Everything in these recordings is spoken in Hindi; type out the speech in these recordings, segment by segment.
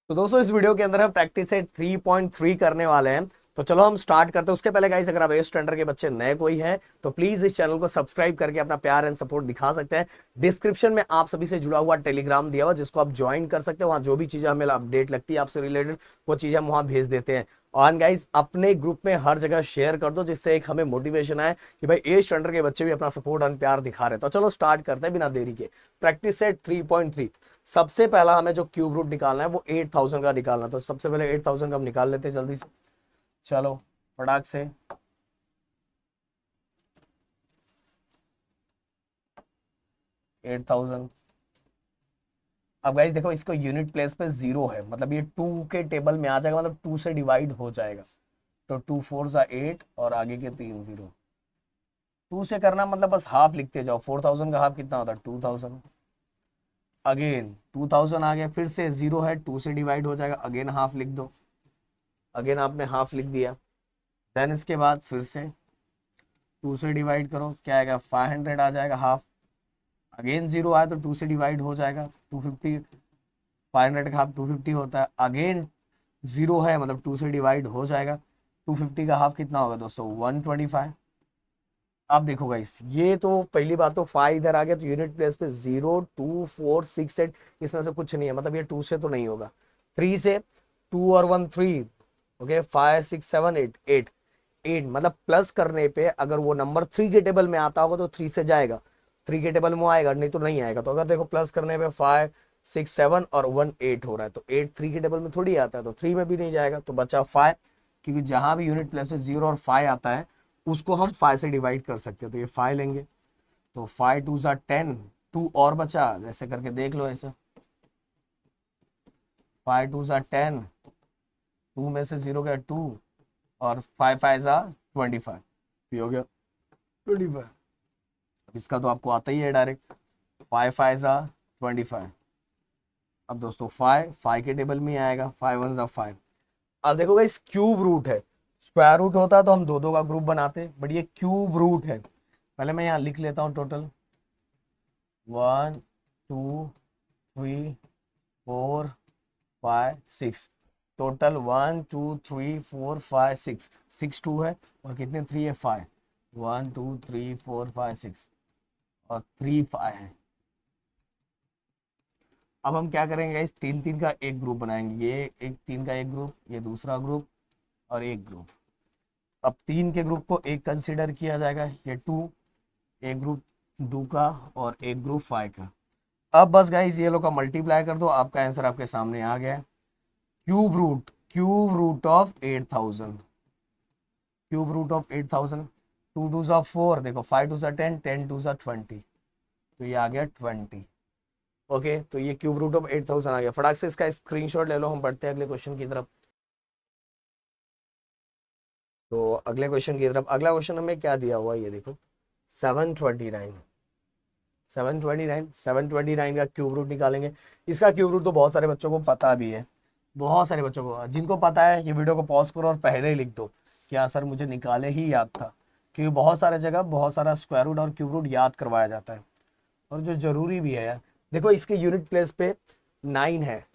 तो दोस्तों इस वीडियो के अंदर हम प्रैक्टिस सेट 3.3 करने वाले हैं। तो चलो हम स्टार्ट करते हैं। उसके पहले गाइस, अगर आप 8 स्टैंडर्ड के बच्चे नए कोई हैं तो प्लीज इस चैनल को सब्सक्राइब करके अपना प्यार एंड सपोर्ट दिखा सकते हैं। डिस्क्रिप्शन में आप सभी से जुड़ा हुआ टेलीग्राम दिया हुआ, जिसको आप ज्वाइन कर सकते हैं। वहां जो भी चीजें हमें अपडेट लगती है आपसे रिलेटेड, वो चीजें हम वहां भेज देते हैं। और गाइस, अपने ग्रुप में हर जगह शेयर कर दो, जिससे एक हमें मोटिवेशन आए कि भाई 8 स्टैंडर्ड के बच्चे भी अपना सपोर्ट और प्यार दिखा रहे हैं। तो चलो स्टार्ट करते हैं बिना देरी के। Practice set 3.3। सबसे पहला हमें जो क्यूब रूट निकालना है वो 8000 का निकालना है। तो सबसे पहले 8000 का हम निकाल लेते हैं जल्दी से। चलो फटाक से। 8000। अब गाइस देखो, इसको यूनिट प्लेस पे जीरो है, मतलब ये टू के टेबल में आ जाएगा, मतलब टू से डिवाइड हो जाएगा। तो टू फोर सा 8 और आगे के 3 जीरो। टू से करना मतलब बस हाफ लिखते जाओ। 4000 का हाफ कितना होता है? 2000। अगेन 2000 आ गया, फिर से जीरो है, टू से डिवाइड हो जाएगा, अगेन हाफ लिख दो। अगेन आपने हाफ लिख दिया। देन इसके बाद फिर से टू से डिवाइड करो, क्या आएगा? 500 आ जाएगा हाफ। अगेन जीरो आया तो टू से डिवाइड हो जाएगा, 250। 500 का हाफ 250 होता है। अगेन जीरो है, मतलब टू से डिवाइड हो जाएगा। 250 का हाफ कितना होगा दोस्तों? 125। अब देखो गाइस, ये तो पहली बात तो 5 इधर आ गया, तो यूनिट प्लेस पे 0 2 4 6 8, इसमें से कुछ नहीं है, मतलब ये 2 से तो नहीं होगा। 3 से, 2 और 1 3। ओके, 5 6 7 8 8, मतलब प्लस करने पे अगर वो नंबर 3 के टेबल में आता होगा तो 3 से जाएगा, 3 के टेबल में आएगा, नहीं तो नहीं आएगा। तो अगर देखो प्लस करने पे 5 6 7 और 1 8 हो रहा है, तो 8 3 के टेबल में थोड़ी आता है, तो 3 में भी नहीं जाएगा, तो बचा 5। क्योंकि जहां भी यूनिट प्लेस पे 0 और 5 आता है उसको हम 5 से डिवाइड कर सकते हैं, तो ये 5 लेंगे। तो 5 2 10, 2 और बचा, जैसे करके देख लो ऐसे। 5 2 10, 2 में से 0 गया 2, और 5 5 25। ये हो गया 25। इसका तो आपको आता ही है डायरेक्ट। 5 5 25। अब दोस्तों 5 के टेबल में ही आएगा, 5 1 5। अब देखो इस क्यूब रूट है। स्क्वायर रूट होता तो हम दो दो का ग्रुप बनाते, बट ये क्यूब रूट है। पहले मैं यहाँ लिख लेता हूँ टोटल। 1 2 3 4 5 6। टोटल 1 2 3 4 5 6। 6 2 है, और कितने 3 है? 5। 1 2 3 4 5 6, और 3 5 है। अब हम क्या करेंगे इस तीन तीन का एक ग्रुप बनाएंगे। ये एक तीन का एक ग्रुप, ये दूसरा ग्रुप, और एक ग्रुप। अब तीन के ग्रुप को एक कंसिडर किया जाएगा, ये टू। एक ग्रुप टू का, और एक ग्रुप 5 का। अब बस गाइस ये लोग का मल्टीप्लाई कर दो, आपका आंसर आपके सामने आ गया। Cube root of 8000। Cube root of 8000। 2 2 सा 4, देखो 5 2 सा 10, 10 2 सा 20, तो ये आ गया 20। ओके, तो ये क्यूब रूट ऑफ 8000 आ गया। फटाक से इसका स्क्रीनशॉट ले लो, हम बढ़ते हैं अगले क्वेश्चन की तरफ। तो अगले क्वेश्चन की तरफ, अगला क्वेश्चन हमें क्या दिया हुआ है ये देखो। 729। 729 का क्यूब रूट निकालेंगे। इसका क्यूब रूट तो बहुत सारे बच्चों को पता भी है। बहुत सारे बच्चों को, जिनको पता है ये वीडियो को पॉज करो और पहले ही लिख दो क्या सर मुझे निकाले ही याद था। क्योंकि बहुत सारे जगह बहुत सारा स्क्वायर रूट और क्यूब रूट याद करवाया जाता है, और जो जरूरी भी है यार। देखो इसके यूनिट प्लेस पे 9 है।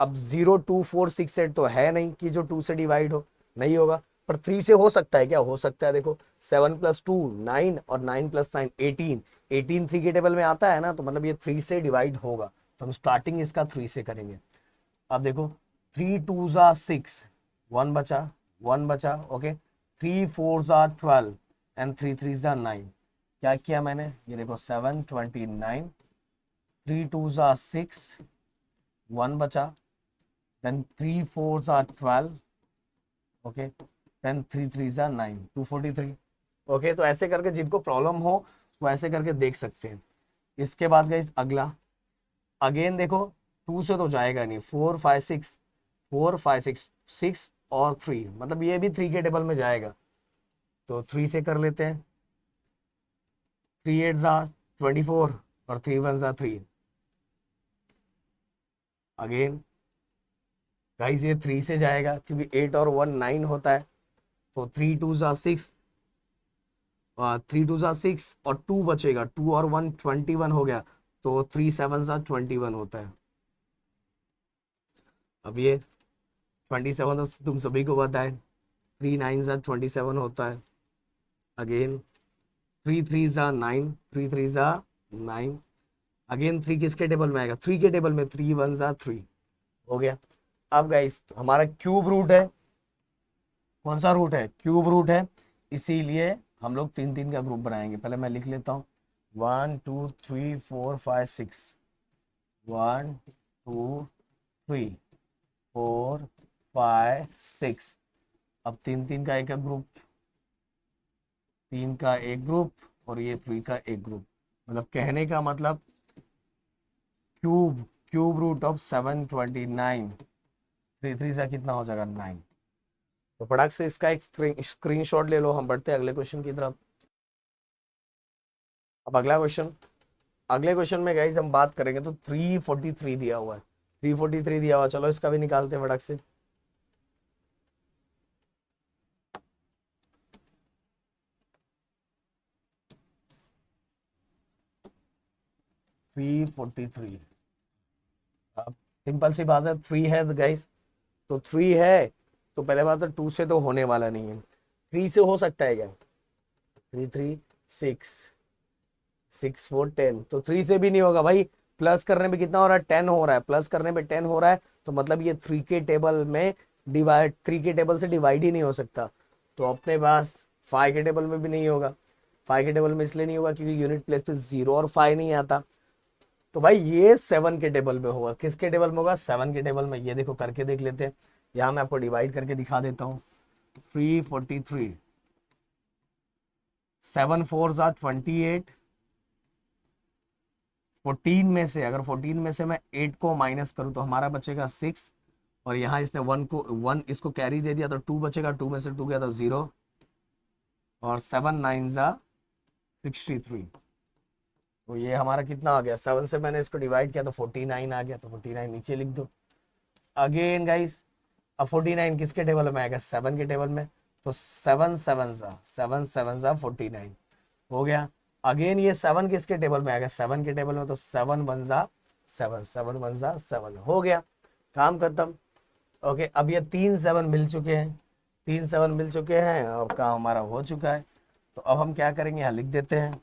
अब 0 2 4 6 8 तो है नहीं कि जो 2 से डिवाइड हो, नहीं होगा। पर 3 से हो सकता है क्या? हो सकता है। देखो 7 + 2 9, और 9 + 9 18। 18 3 के टेबल में आता है ना, तो मतलब ये 3 से डिवाइड होगा। तो हम स्टार्टिंग इसका 3 से करेंगे। अब देखो 3 2 ज़ा 6, 1 बचा, 1 बचा। ओके, 3 4 ज़ा 12, एंड 3 3 ज़ा 9। क्या किया मैंने? ये देखो 729। 3 2 ज़ा 6, 1 बचा। देन 3 4 ज़ा 12। ओके, देन 3 3 ज़ा 9, 243। ओके, तो ऐसे करके जिनको प्रॉब्लम हो वो ऐसे करके देख सकते हैं। इसके बाद गई अगला। अगेन देखो 2 से तो जाएगा नहीं। 4 5 6, 4 5 6, 6 और 3, मतलब ये भी 3 के टेबल में जाएगा। तो 3 से कर लेते हैं। 3 8 ज़ा 24, और 3 1 ज़ा 3। अगेन गाइस ये 3 से जाएगा, क्योंकि 8 और 1 9 होता है। तो 3 2 ज़ा 6, 3 2 ज़ा 6, और 2 बचेगा। 2 और 1 21 हो गया। तो 3 7 ज़ा 21 होता है। अब ये 27 तो तुम सभी को पता है, 3 9 ज़ा 27 होता है। अगेन 3 3 ज़ा 9, 3 3 ज़ा 9। अगेन 3 किसके टेबल में आएगा, 3 के टेबल में, 3 1 ज़ा 3 हो गया। अब गाइस हमारा क्यूब रूट है, कौन सा रूट है, क्यूब रूट है, इसीलिए हम लोग 3 3 का ग्रुप बनाएंगे। पहले मैं लिख लेता हूँ 1 2 3 4 5 6, 1 2 3 4 5 6। अब 3 3 का एक ग्रुप, 3 का एक ग्रुप और ये 3 का एक ग्रुप। मतलब कहने का मतलब क्यूब क्यूब रूट ऑफ 729, 3 3 से कितना हो जाएगा 9। तो फटाक से इसका एक स्क्रीनशॉट ले लो, हम बढ़ते हैं अगले क्वेश्चन की तरफ। अब अगले क्वेश्चन में गाइस हम बात करेंगे तो 343 दिया हुआ है, 343 दिया हुआ, चलो इसका भी निकालते हैं फटाक से। थ्री 43, अब सिंपल सी बात है, 3 है गाइस, तो 3 है तो पहले बात है 2 से तो होने वाला नहीं है, 3 से हो सकता है क्या, 3 3 6 6 4 10, तो 3 से भी नहीं होगा भाई। प्लस करने पे कितना हो रहा है, 10 हो रहा है, प्लस करने पे 10 हो रहा है, तो मतलब ये 3 के टेबल में डिवाइड, 3 के टेबल से डिवाइड ही नहीं हो सकता। तो अपने पास 5 के टेबल में भी नहीं होगा, 5 के टेबल में इसलिए नहीं होगा क्योंकि यूनिट प्लेस पे 0 और 5 नहीं आता। तो भाई ये 7 के टेबल में होगा, किसके टेबल में होगा, 7 के टेबल में। ये देखो करके देख लेते हैं, यहाँ मैं आपको डिवाइड करके दिखा देता हूँ। 343, 7 4 28, 14 में से अगर 14 में से मैं 8 को माइनस करूं तो हमारा बचेगा 6, और यहाँ इसने 1 इसको कैरी दे दिया तो 2 बचेगा, 2 में से 2 गया तो 0, और 7 9 ज़ा 63। तो ये हमारा कितना आ गया, 7 से मैंने इसको डिवाइड किया तो 49 आ गया, तो 49 नीचे लिख दो। अगेन गाइस अब 49 किसके टेबल में आएगा, 7 के टेबल में, तो 7 7 ज़ा 49 हो गया। अगेन ये 7 किसके टेबल में आएगा, 7 के टेबल में, तो 7 1 ज़ा 7, 7 1 ज़ा 7 हो गया, काम खत्म। ओके, अब ये 3 7 मिल चुके हैं, 3 7 मिल चुके हैं, अब काम हमारा हो चुका है। तो अब हम क्या करेंगे, यहाँ लिख देते हैं।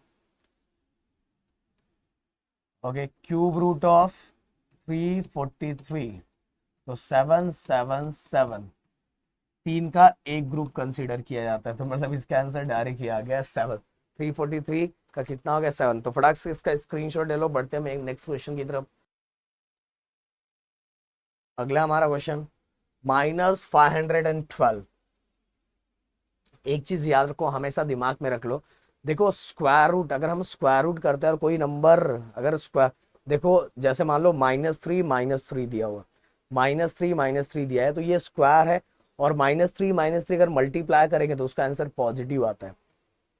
ओके, क्यूब रूट ऑफ 343, तो 7 7 7, 3 का एक ग्रुप कंसीडर किया जाता है, तो मतलब इसका आंसर डायरेक्ट ही आ गया 7। 343 का कितना हो गया, 7। तो फटाक से इसका स्क्रीनशॉट ले लो, बढ़ते हैं नेक्स्ट क्वेश्चन की तरफ। अगला हमारा क्वेश्चन -512। एक चीज याद रखो, हमेशा दिमाग में रख लो, देखो स्क्वायर रूट, अगर हम स्क्वायर रूट करते हैं और कोई नंबर अगर स्क्वायर, देखो जैसे मान लो -3 दिया हुआ, -3 दिया है तो ये स्क्वायर है, और -3 अगर मल्टीप्लाई करेंगे तो उसका आंसर पॉजिटिव आता है।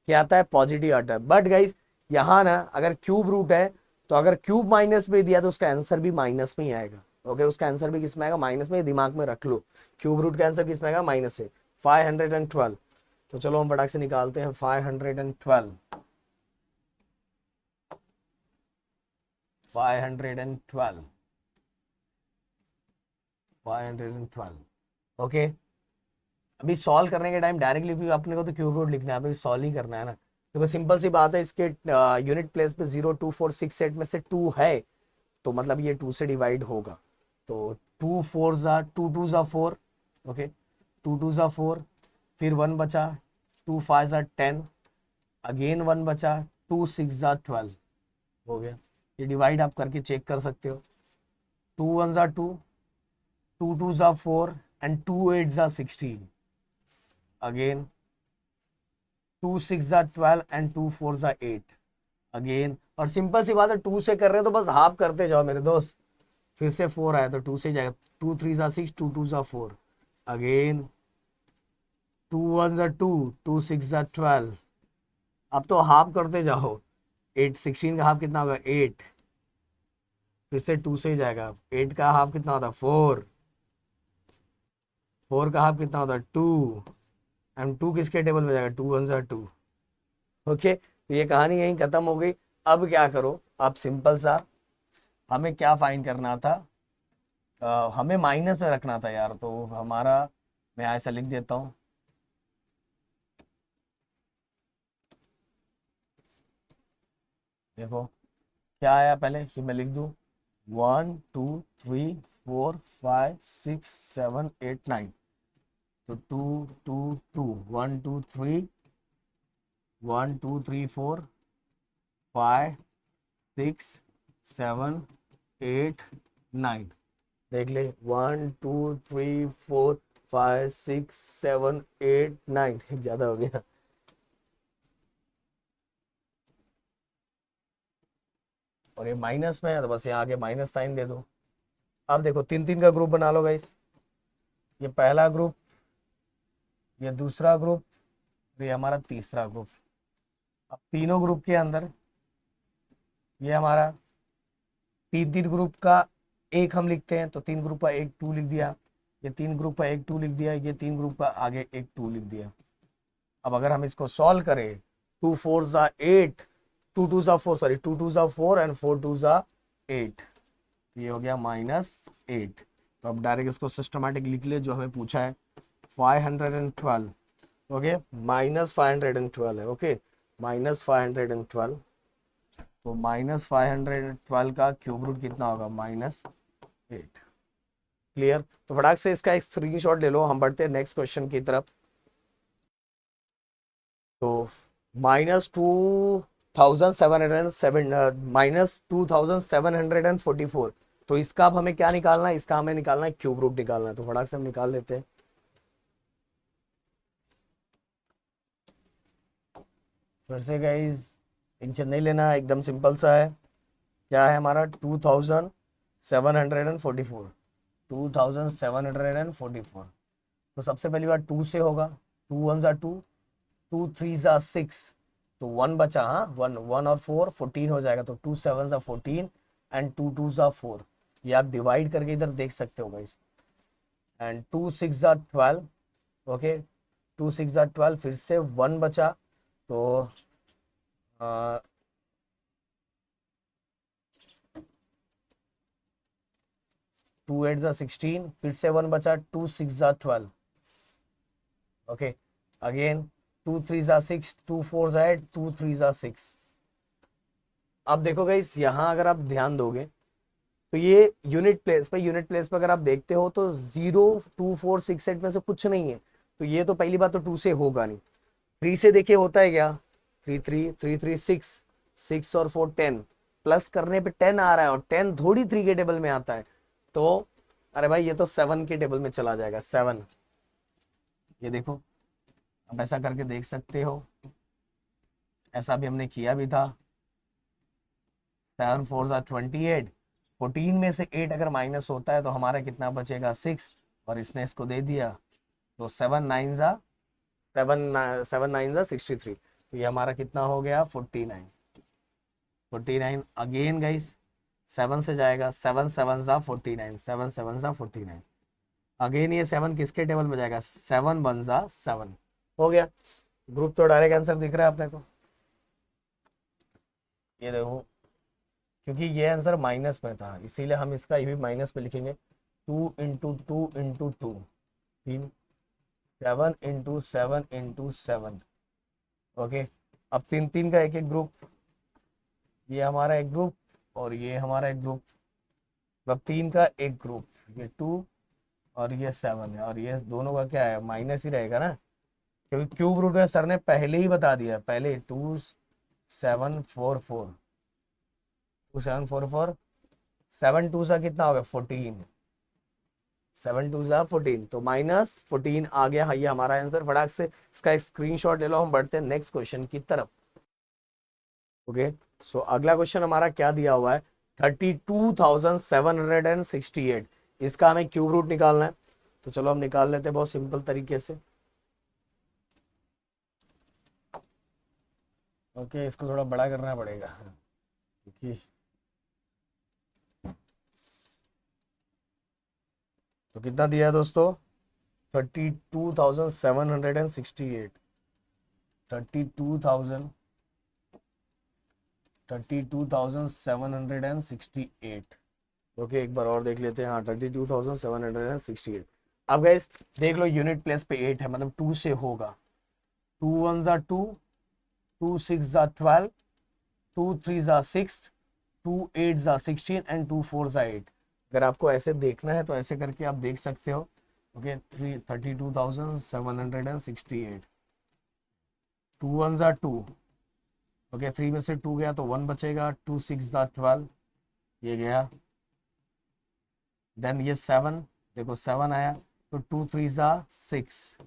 क्या आता है, पॉजिटिव आता है। बट गाइस यहाँ ना अगर क्यूब रूट है, तो अगर क्यूब माइनस में दिया तो उसका आंसर भी माइनस में ही आएगा। ओके, उसका आंसर भी किस में आएगा, माइनस में, दिमाग में रख लो। क्यूब रूट का आंसर किस में आएगा, माइनस से। 512, तो चलो हम फटाक से निकालते हैं 512, 512, 512। ओके, अभी सॉल्व करने के टाइम डायरेक्टली भी अपने को तो क्यूब रूट लिखना है, अभी सॉल्व ही करना है ना। देखो सिंपल सी बात है, इसके यूनिट प्लेस पे 0 2 4 6 8 में से 2 है, तो मतलब ये 2 से डिवाइड होगा। तो 2 4 ज़ा 2 2 ज़ा 4, ओके 2 2 ज़ा 4, फिर 1 बचा, 2 5 ज़ा 10, अगेन 1 बचा, 2 6 ज़ा 12 हो गया। ये डिवाइड आप करके चेक कर सकते हो। 2 1 ज़ा 2, 2 2 ज़ा 4 एंड 2 8 ज़ा 16, अगेन 2 6 ज़ा 12 एंड 2 4 ज़ा 8 अगेन। और सिंपल सी बात है, 2 से कर रहे हैं तो बस हाफ करते जाओ मेरे दोस्त। फिर से 4 आया तो 2 से जाएगा, 2 3 ज़ा 6, 2 2 ज़ा 4, अगेन 2 1 ज़ा 2, 2 6 ज़ा 12। अब तो हाफ करते जाओ, 8 16 का हाफ कितना होगा, 8, फिर से 2 से ही जाएगा, 8 का हाफ कितना होता है, 4, 4 का हाफ कितना होता है, 2, एंड 2 किसके टेबल में जाएगा, 2 1 ज़ा 2। ओके, तो ये कहानी यहीं खत्म हो गई। अब क्या करो आप, सिंपल सा, हमें क्या फाइंड करना था, हमें माइनस में रखना था यार, तो हमारा, मैं ऐसा लिख देता हूँ, देखो क्या आया पहले ये मैं लिख दूँ, 1 2 3 4 5 6 7 8 9, तो 2 2 2, 1 2 3 1 2 3 4 5 6 7 8 9, देख ले 1 2 3 4 5 6 7 8 9, ज्यादा हो गया। और ये माइनस में है तो बस यहाँ आगे माइनस साइन दे दो। अब देखो तीन तीन का ग्रुप बना लो गाइस, ये पहला ग्रुप, ये दूसरा ग्रुप, ये हमारा तीसरा ग्रुप। अब तीनों ग्रुप के अंदर ये हमारा तीन तीन ग्रुप का एक हम लिखते हैं, तो तीन ग्रुप का एक 2 लिख दिया, ये तीन ग्रुप का एक 2 लिख दिया, ये तीन ग्रुप का आगे एक 2 लिख दिया। अब अगर हम इसको सॉल्व करें, 2 4 ज़ा 8, 2 2 ज़ा 4, सॉरी 2 2 ज़ा 4 एंड 4 2 ज़ा 8, ये हो गया -8। तो अब डायरेक्ट इसको सिस्टमैटिक लिख ले जो हमें पूछा है, 512, ओके, -512 है, ओके, -512, तो -512 का क्यूब रूट कितना होगा, -8। क्लियर, तो फटाक से इसका एक स्क्रीनशॉट ले लो, हम बढ़ते हैं नेक्स्ट क्वेश्चन की तरफ। तो -2744, तो इसका अब हमें क्या निकालना है, इसका हमें निकालना है क्यूब रूट निकालना है, तो फटाक से हम निकाल लेते हैं। फिर से गाइस टेंशन नहीं लेना, एकदम सिंपल सा है। क्या है हमारा 2744, 2744, तो सबसे पहली बार 2 से होगा, 2 1 ज़ा 2, 2 3 ज़ा 6, तो 1 बचा, हाँ 1 1 और 4 14 हो जाएगा, तो 2 7 ज़ा 14 एंड 2 2 ज़ा 4, ये आप डिवाइड करके इधर देख सकते हो गाइस, एंड 2 6 ज़ा 12, ओके, 2 6 ज़ा 12, फिर से 1 बचा, तो 2 8 ज़ा 16, फिर से 1 बचा, 2 6 ज़ा 12, ओके, अगेन 2 3 ज़ा 6, 2 4 ज़ा 8, 2 3 ज़ा 6। अब देखो गाइस यहाँ अगर आप ध्यान दोगे तो ये यूनिट प्लेस पे अगर आप देखते हो तो 0 2 4 6 8 में से कुछ नहीं है, तो ये तो पहली बात तो 2 से होगा नहीं। 3 से देखिए होता है क्या, 3 3 3 3 6, 6 और 4 10, प्लस करने पे 10 आ रहा है, और 10 थोड़ी 3 के टेबल में आता है, तो अरे भाई ये तो 7 के टेबल में चला जाएगा, 7, ये देखो, अब ऐसा करके देख सकते हो, ऐसा भी हमने किया भी था, 7 4 ज़ा 28, 14 में से 8 अगर माइनस होता है तो हमारा कितना बचेगा, 6, और इसने इसको दे दिया, तो 7 9 ज़ा 7 9 ज़ा 63, तो ये हमारा कितना हो गया, 49, 49 अगेन गाइस 7 से जाएगा, 7 7 ज़ा 49, 7 7 ज़ा 49, अगेन ये 7 किसके टेबल में जाएगा, 7 1 ज़ा 7, हो गया। ग्रुप तो डायरेक्ट आंसर दिख रहा है अपने को, ये देखो, क्योंकि ये आंसर माइनस में था इसीलिए हम इसका ये भी माइनस में लिखेंगे, 2 into 2 into 2, 3, 7 into 7 into 7, okay. अब तीन तीन का एक एक ग्रुप, ये हमारा एक ग्रुप और ये हमारा एक ग्रुप, अब 3 का एक ग्रुप, ये 2 और ये 7 है, और ये दोनों का क्या है, माइनस ही रहेगा ना, क्योंकि क्यूब रूट में सर ने पहले ही बता दिया, पहले 2 7 4 4, 2 7 4 4, 7 2 सा कितना होगा, 14, 7 2 सा 14, तो -14 आ गया, हाँ ये हमारा आंसर। फटाक से इसका एक स्क्रीनशॉट ले लो, हम बढ़ते हैं नेक्स्ट क्वेश्चन की तरफ। ओके, सो अगला क्वेश्चन हमारा क्या दिया हुआ है, 32,768, इसका हमें क्यूब रूट निकालना है, तो चलो हम निकाल लेते हैं बहुत सिंपल तरीके से। ओके, इसको थोड़ा बड़ा करना पड़ेगा क्योंकि, तो कितना दिया है दोस्तों, 32,768, 32,000, 32,768, ओके एक बार और देख लेते हैं। हाँ 32,768। अब गाइस देख लो यूनिट प्लेस पे 8 है, मतलब 2 से होगा। 2 1 जा 2, 2 6 जा 12, 2 3 जा 6, 2 8 जा 16 एंड 2 4 जा 8। अगर आपको ऐसे देखना है तो ऐसे करके आप देख सकते हो। ओके 32,768। 2 1 जा 2। ओके 3 में से 2 गया तो 1 बचेगा। 2 6 जा 12, ये गया। देन ये 7, देखो 7 आया तो 2 3 जा 6,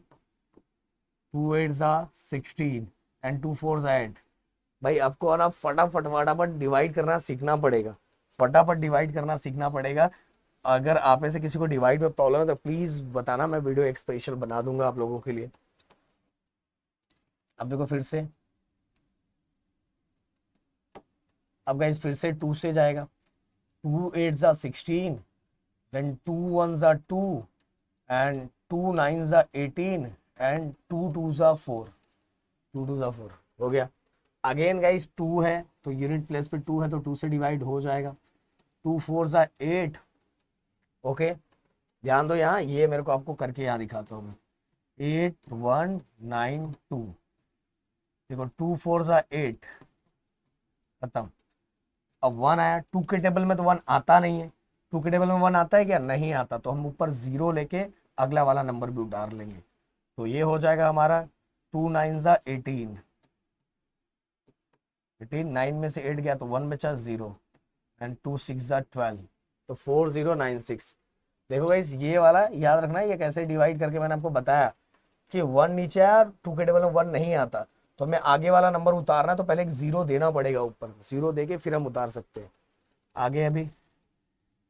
2 8 जा 16 एंड 2 4 जा 8। भाई आपको और आप फटाफट फटाफट डिवाइड करना सीखना पड़ेगा, फटाफट डिवाइड करना सीखना पड़ेगा। अगर आप में से किसी को डिवाइड में प्रॉब्लम है तो प्लीज बताना, मैं वीडियो एक स्पेशल बना दूंगा आप लोगों के लिए। अब देखो फिर से, अब गाइस फिर से 2 से जाएगा। 2 8 जा 16, देन 2 1 जा 2 एंड 2 9 जा 18 एंड 2 2 जा 4, 2 2 जा 4 हो गया। अगेन गाइस 2 है तो यूनिट प्लेस पे 2 है तो 2 से डिवाइड हो जाएगा। 2 4 जा 8। ओके ध्यान दो यहाँ, ये मेरे को आपको करके यहाँ दिखाता हूँ मैं। 8 1 9 2, देखो 2 4 जा 8, खत्म। अब 1 आया, 2 के टेबल में तो 1 आता नहीं है। 2 के टेबल में 1 आता है क्या? नहीं आता, तो हम ऊपर 0 लेके अगला वाला नंबर भी उतार लेंगे। तो ये हो जाएगा हमारा 2 9 जा 18, 9 में से 8 गया तो 1 बचा 0 एंड 2 6 जा 12, तो 4096। देखो गाइस ये वाला याद रखना, ये कैसे डिवाइड करके मैंने आपको बताया कि 1 नीचे आया, 2 के टेबल में 1 नहीं आता, तो हमें आगे वाला नंबर उतारना है तो पहले एक 0 देना पड़ेगा ऊपर, 0 देके फिर हम उतार सकते हैं आगे। अभी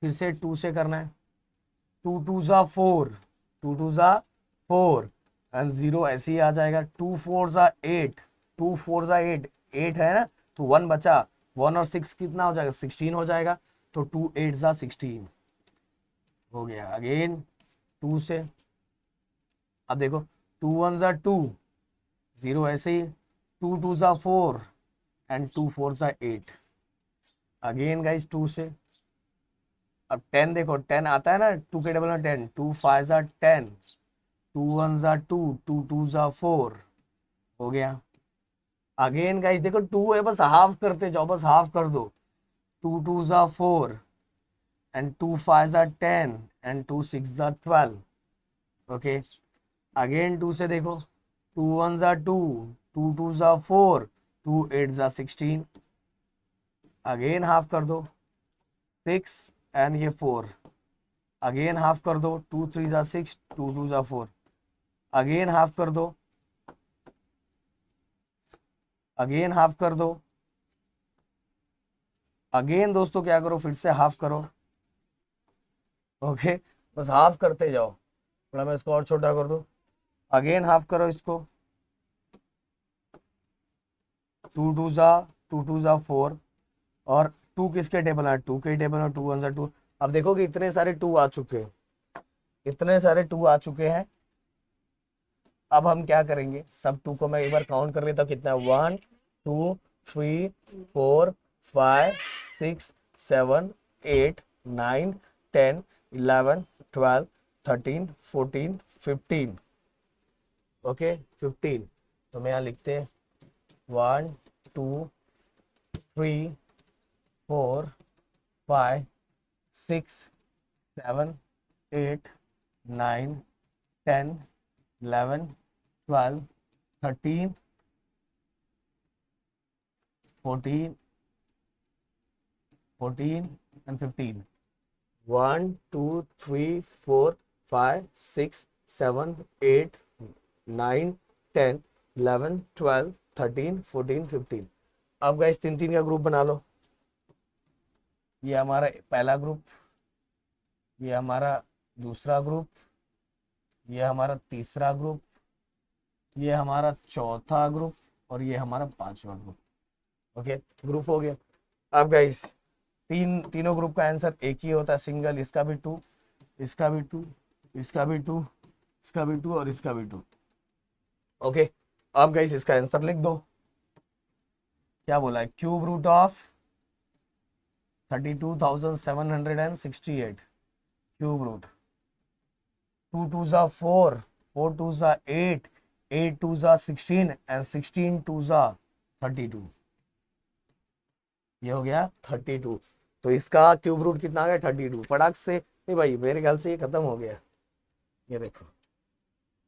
फिर से 2 से करना है। 2 2 जा 4, 2 2 जा 4 एंड 0 ऐसे ही आ जाएगा। 2 4 जा 8, 2 4 जा 8, 8 है ना तो 1 बचा, 1 और 6 कितना हो जाएगा? 16 हो जाएगा। तो 2 8 जा 16 हो गया। अगेन 2 से, अब देखो 2 1 जा 2, 0 ऐसे ही। 2 2 जा 4 एंड 2 4 जा 8। अगेन गाइस 2 से, अब 10 देखो 10 आता है ना 2 के टेबल में 10, 2 5 जा 10, 2 1 जा 2, 2 2 जा 4 हो गया। अगेन गाइस देखो 2 है, बस हाफ करते जाओ, बस हाफ कर दो। 2 2 जा 4 एंड 2 5 जा 10 एंड 2 6 जा 12। ओके अगेन 2 से देखो, 2 1 जा 2, 2 2 जा 4, 2 8 जा 16। अगेन हाफ कर दो, 6 एंड ये 4। अगेन हाफ कर दो, 2 3 जा 6, 2 2 जा 4। अगेन हाफ कर दो, अगेन हाफ कर दो। अगेन दोस्तों क्या करो, फिर से हाफ करो। ओके बस हाफ करते जाओ, थोड़ा मैं इसको और छोटा कर दूं। अगेन हाफ करो इसको, 2 2 जा 2 2 जा 4 और 2 किसके टेबल है? 2 के टेबल में 2 1 जा 2। अब देखो कि इतने सारे 2 आ चुके हैं, इतने सारे 2 आ चुके हैं। अब हम क्या करेंगे, सब 2 को मैं एक बार काउंट कर लेता हूँ कितना है। 1 2 3 4 5 6 7 8 9 10 11 12 13 14 15। ओके 15, तो मैं यहाँ लिखते हैं 1 2 3 4 5 6 7 8 9 10 11 12 13 14 and 15। 1 2 3 4 5 6 7 8 9 10 11 12 13 14 15। अब गाइस 3 3 का ग्रुप बना लो। ये हमारा पहला ग्रुप, ये हमारा दूसरा ग्रुप, ये हमारा तीसरा ग्रुप, ये हमारा चौथा ग्रुप और ये हमारा पांचवा ग्रुप। ओके ग्रुप हो गया। अब गाइस तीनों ग्रुप का आंसर एक ही होता है, सिंगल। इसका भी 2, इसका भी 2, इसका भी 2, इसका भी 2 और इसका भी 2। ओके अब गाइस इसका आंसर लिख दो। क्या बोला है? Cube root of 32,768 cube root, 2 2 जा 4, 4 2 जा 8, 8 2 जा 16 एंड 16 2 जा 32। ये हो गया 32। तो इसका क्यूब रूट कितना आ गया 32। फटाक से नहीं भाई, मेरे ख्याल से ये खत्म हो गया, ये देखो,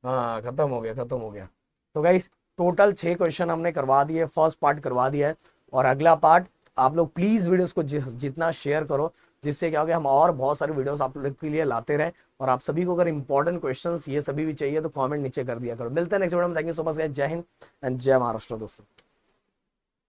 हाँ खत्म हो गया, खत्म हो गया। तो गाइस टोटल 6 क्वेश्चन हमने करवा दिए, फर्स्ट पार्ट करवा दिया है। और अगला पार्ट आप लोग प्लीज वीडियोस को जितना शेयर करो, जिससे क्या हो गया हम और बहुत सारे वीडियोस आप लोग के लिए लाते रहे। और आप सभी को अगर इंपॉर्टेंट क्वेश्चंस ये सभी भी चाहिए तो कमेंट नीचे कर दिया करो। मिलते हैं नेक्स्ट वीडियो में। थैंक यू सो मच, जय हिंद एंड जय महाराष्ट्र दोस्तों।